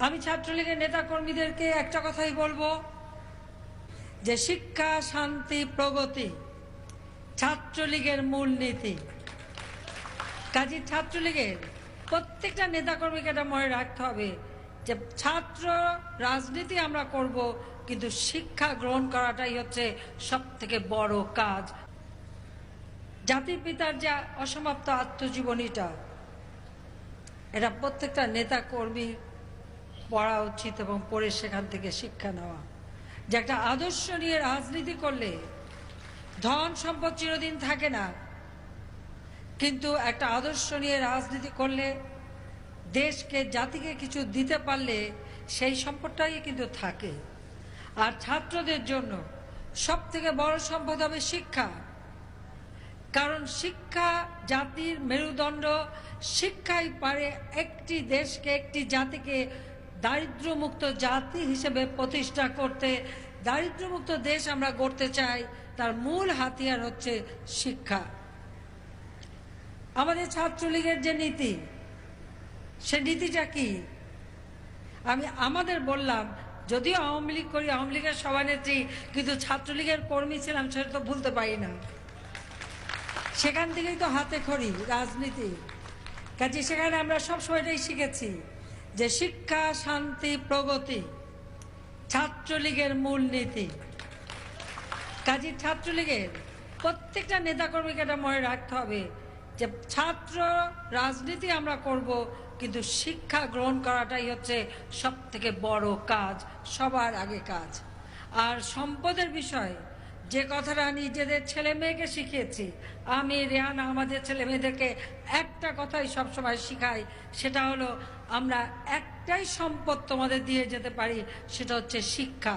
আমি ছাত্রলীগের নেতাকর্মীদেরকে একটা কথাই বলবো যে শিক্ষা, শান্তি, প্রগতি ছাত্রলীগের মূলনীতি। কাজী ছাত্রলীগের প্রত্যেকটা নেতাকর্মীকে এটা মনে রাখতে হবে যে ছাত্র রাজনীতি আমরা করব, কিন্তু শিক্ষা গ্রহণ করাটাই হচ্ছে সবথেকে বড় কাজ। জাতির পিতার যে অসমাপ্ত আত্মজীবনীটা, এটা প্রত্যেকটা নেতাকর্মী পড়া উচিত এবং পড়ে সেখান থেকে শিক্ষা নেওয়া যে একটা আদর্শ নিয়ে রাজনীতি করলে ধন সম্পদ চিরদিন থাকে না, কিন্তু একটা আদর্শ নিয়ে রাজনীতি করলে দেশকে, জাতিকে কিছু দিতে পারলে সেই সম্পদটাই কিন্তু থাকে। আর ছাত্রদের জন্য সবথেকে বড় সম্পদ হবে শিক্ষা, কারণ শিক্ষা জাতির মেরুদণ্ড। শিক্ষাই পারে একটি দেশকে, একটি জাতিকে দারিদ্র্যমুক্ত জাতি হিসেবে প্রতিষ্ঠা করতে। দারিদ্র্যমুক্ত দেশ আমরা গড়তে চাই, তার মূল হাতিয়ার হচ্ছে শিক্ষা। আমাদের ছাত্রলীগের যে নীতি, সে নীতিটা কি? আমি আমাদের বললাম, যদিও আওয়ামী লীগ করি, আওয়ামী লীগের সভানেত্রী, কিন্তু ছাত্রলীগের কর্মী ছিলাম, সেটা তো ভুলতে পারি না। সেখান থেকেই তো হাতে খড়ি রাজনীতি। কাজে সেখানে আমরা সবসময় এটাই শিখেছি যে শিক্ষা, শান্তি, প্রগতি ছাত্রলীগের মূলনীতি। কাজে ছাত্রলীগের প্রত্যেকটা নেতাকর্মীকে এটা মনে রাখতে হবে যে ছাত্র রাজনীতি আমরা করব, কিন্তু শিক্ষা গ্রহণ করাটাই হচ্ছে সবথেকে বড় কাজ, সবার আগে কাজ। আর সম্পদের বিষয় যে কথাটা নিজেদের ছেলে মেয়েকে শিখিয়েছি, আমি, রেহানা, আমাদের ছেলে মেয়েদেরকে একটা কথাই সবসময় শিখাই, সেটা হলো আমরা একটাই সম্পদ তোমাদের দিয়ে যেতে পারি, সেটা হচ্ছে শিক্ষা।